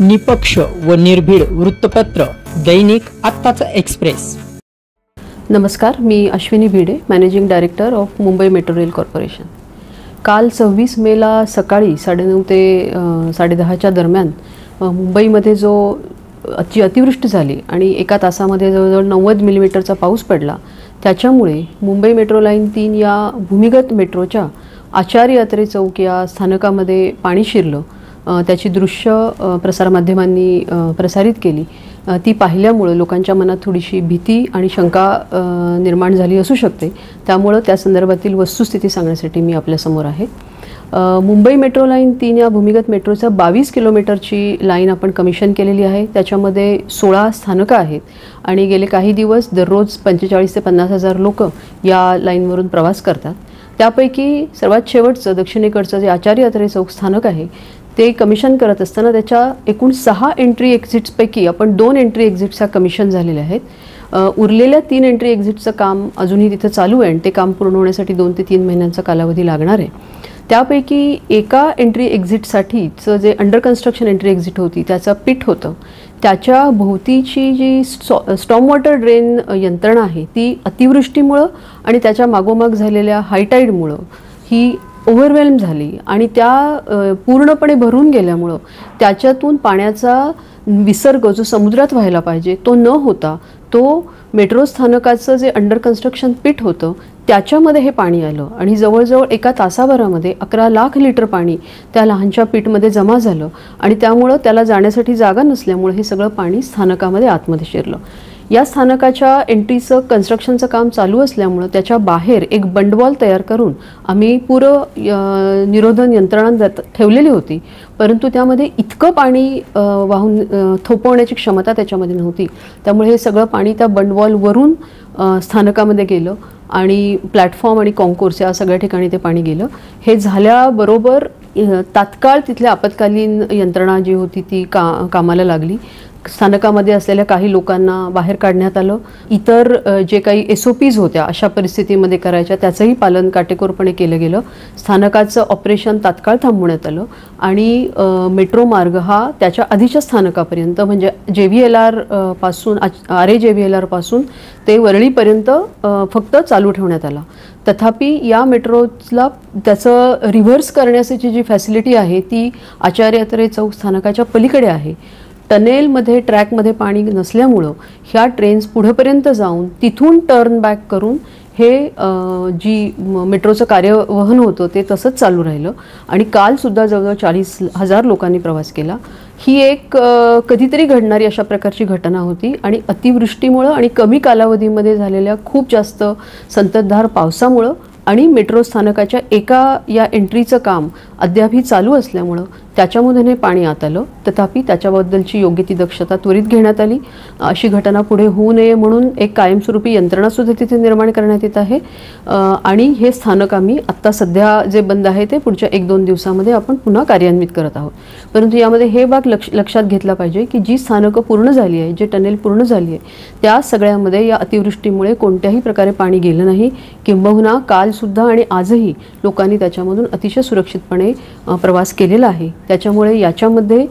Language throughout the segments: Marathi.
निपक्ष व निर्भीड वृत्तपत्र दैनिक आत्ताचा एक्सप्रेस। नमस्कार, मी Ashwini Bhide, managing director of Mumbai metro rail corporation. काल 26 मेला सकाळी 9:30 ते 10:30च्या दरम्यान मुंबईमध्ये जो अतिवृष्टी झाली आणि एका तासामध्ये जवळजवळ 90 मिलीमीटरचा पाऊस पडला, त्याच्यामुळे मुंबई मेट्रो लाईन 3 या भूमिगत मेट्रोच्या आचार्य यात्रे चौक या स्थानकामध्ये पाणी शिरलं। त्याची दृश्य प्रसारमाध्यमांनी प्रसारित केली। ती पाहिल्यामुळे लोकांच्या मनात थोडीशी भीती आणि शंका निर्माण झाली असू शकते। त्यामुळे त्या संदर्भातील वस्तुस्थिती सांगण्यासाठी मी आपल्यासमोर आहे। मुंबई मेट्रो लाईन 3 या भूमिगत मेट्रोचा 22 किलोमीटरची लाईन आपण कमिशन केलेली आहे। त्याच्यामध्ये 16 स्थानकं आहेत आणि गेले काही दिवस दररोज 45 ते 50 हजार लोक या लाईनवरून प्रवास करतात। त्यापैकी सर्वात शेवटचं दक्षिणेकडचं जे आचार्य यात्रे चौक स्थानक आहे ते कमिशन करत असताना त्याच्या एकूण 6 एंट्री एक्झिट्सपैकी आपण 2 एंट्री एक्झिट्सचा कमिशन झालेले आहेत। उरलेल्या 3 एंट्री एक्झिटचं काम अजूनही तिथे चालू आहे आणि ते काम पूर्ण होण्यासाठी 2 ते 3 महिन्यांचा कालावधी लागणार आहे। त्यापैकी एका एंट्री एक्झिटसाठीचं जे अंडर कन्स्ट्रक्शन एंट्री एक्झिट होती त्याचं पिट होतं, त्याच्या भोवतीची जी स्टॉर्म वॉटर ड्रेन यंत्रणा आहे ती अतिवृष्टीमुळं आणि त्याच्या मागोमाग झालेल्या हायटाईडमुळं ही ओव्हरवेल्म झाली आणि त्या पूर्णपणे भरून गेल्यामुळं त्याच्यातून पाण्याचा विसर्ग जो समुद्रात व्हायला पाहिजे तो न होता तो मेट्रो स्थानकाचं जे अंडर कन्स्ट्रक्शन पिट होतं त्याच्यामध्ये हे पाणी आलं आणि जवळजवळ एका तासाभरामध्ये 11 लाख लिटर पाणी त्या लहानशा पिटमध्ये जमा झालं आणि त्यामुळं त्याला जाण्यासाठी जागा नसल्यामुळे हे सगळं पाणी स्थानकामध्ये आतमध्ये शिरलं। या स्थानकाच्या एंट्रीचं कन्स्ट्रक्शनचं काम चालू असल्यामुळे त्याच्या बाहेर एक बंडवॉल तयार करून आम्ही निरोधन यंत्रणा ठेवलेली होती, परंतु त्यामध्ये इतकं पाणी वाहून थोपवण्याची क्षमता त्याच्यामध्ये नव्हती। त्यामुळे हे सगळं पाणी त्या बंडवॉलवरून स्थानकामध्ये गेलं आणि प्लॅटफॉर्म आणि कॉन्कोर्स या सगळ्या ठिकाणी ते पाणी गेलं। हे झाल्याबरोबर तात्काळ तिथल्या आपत्कालीन यंत्रणा जी होती ती कामाला लागली। स्थानकामध्ये असलेल्या काही लोकांना बाहेर काढण्यात आलं। इतर जे काही SOPs होत्या अशा परिस्थितीमध्ये करायच्या त्याचंही पालन काटेकोरपणे केलं गेलं। स्थानकाचं ऑपरेशन तात्काळ थांबवण्यात आलं आणि मेट्रो मार्ग हा त्याच्या आधीच्या स्थानकापर्यंत म्हणजे JVLR पासून RAJVLR पासून ते वरळीपर्यंत फक्त चालू ठेवण्यात आला। तथापि या मेट्रोला त्याचं रिव्हर्स करण्याची जी फॅसिलिटी आहे ती आचार्य यात्रे चौक स्थानकाच्या पलीकडे आहे। टनेलमध्ये ट्रॅकमध्ये पाणी नसल्यामुळं ह्या ट्रेन्स पुढेपर्यंत जाऊन तिथून टर्न बॅक करून हे जी मेट्रोचं कार्यवहन होतं ते तसंच चालू राहिलं आणि कालसुद्धा जवळजवळ 40,000 लोकांनी प्रवास केला। ही एक कधीतरी घडणारी अशा प्रकारची घटना होती आणि अतिवृष्टीमुळं आणि कमी कालावधीमध्ये झालेल्या खूप जास्त संततधार पावसामुळं आणि मेट्रो स्थानकाच्या एका या एंट्रीचं काम अद्यापही चालू असल्यामुळं त्याच्यामधून हे पाणी आत आलं। तथापि त्याच्याबद्दलची योग्य ती दक्षता त्वरित घेण्यात आली। अशी घटना पुढे होऊ नये म्हणून एक कायमस्वरूपी यंत्रणासुद्धा तिथे निर्माण करण्यात येत आहे आणि हे स्थानक आम्ही आत्ता सध्या जे बंद आहे ते पुढच्या 1-2 दिवसामध्ये आपण पुन्हा कार्यान्वित करत आहोत। परंतु यामध्ये हे भाग लक्षात घेतला पाहिजे की जी स्थानकं पूर्ण झाली आहे, जे टनेल पूर्ण झाली आहे त्या सगळ्यामध्ये या अतिवृष्टीमुळे कोणत्याही प्रकारे पाणी गेलं नाही, किंबहुना कालसुद्धा आणि आजही लोकांनी त्याच्यामधून अतिशय सुरक्षितपणे प्रवास केलेला आहे। त्याच्यामुळे याच्यामध्ये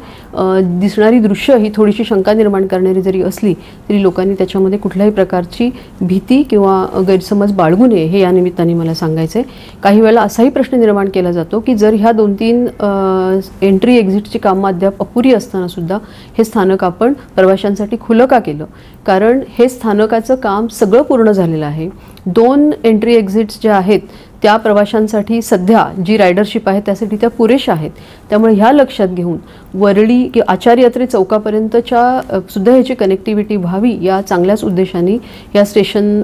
दिसणारी दृश्य ही थोडीशी शंका निर्माण करणारी जरी असली तरी लोकांनी त्याच्यामध्ये कुठल्याही प्रकारची भीती किंवा गैरसमज बाळगू नये हे या निमित्ताने मला सांगायचं आहे। काही वेळेला असाही प्रश्न निर्माण केला जातो की जर ह्या 2-3 एंट्री एक्झिटची कामं अद्याप अपुरी असताना सुद्धा हे स्थानक आपण प्रवाशांसाठी खुलं का केलं? कारण हे स्थानकाचं काम सगळं पूर्ण झालेलं आहे। 2 एंट्री एक्झिट्स ज्या आहेत त्या प्रवाशांसाठी सध्या जी रायडरशिप आहे त्यासाठी त्या पुरेशा आहेत। त्यामुळे ह्या लक्षात घेऊन वरळी किंवा आचार्य यात्रे चौकापर्यंतच्या सुद्धा ह्याची कनेक्टिव्हिटी व्हावी या चांगल्याच उद्देशाने या स्टेशन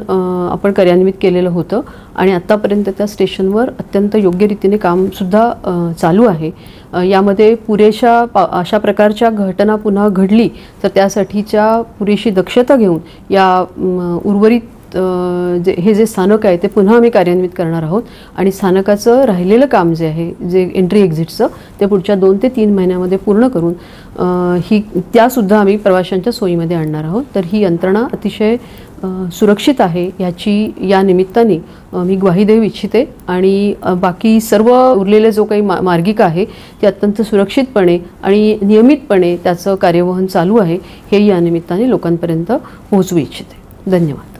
आपण कार्यान्वित केलेलं होतं आणि आत्तापर्यंत त्या स्टेशनवर अत्यंत योग्य रीतीने कामसुद्धा चालू आहे। यामध्ये पुरेशा अशा प्रकारच्या घटना पुन्हा घडली तर त्यासाठीच्या पुरेशी दक्षता घेऊन या उर्वरित हे जे स्थानक आहे ते पुन्हा आम्ही कार्यान्वित करणार आहोत आणि स्थानकाचं राहिलेलं काम जे आहे जे एंट्री एक्झिटचं ते पुढच्या 2 ते 3 महिन्यामध्ये पूर्ण करून त्यासुद्धा आम्ही प्रवाशांच्या सोयीमध्ये आणणार आहोत. तर ही यंत्रणा अतिशय सुरक्षित आहे याची या निमित्ताने मी ग्वाही देऊ इच्छिते आणि बाकी सर्व उरलेले जो काही मार्गिका आहे ती अत्यंत सुरक्षितपणे आणि नियमितपणे त्याचं कार्यवहन चालू आहे हे या निमित्ताने लोकांपर्यंत पोहोचवू इच्छिते. धन्यवाद.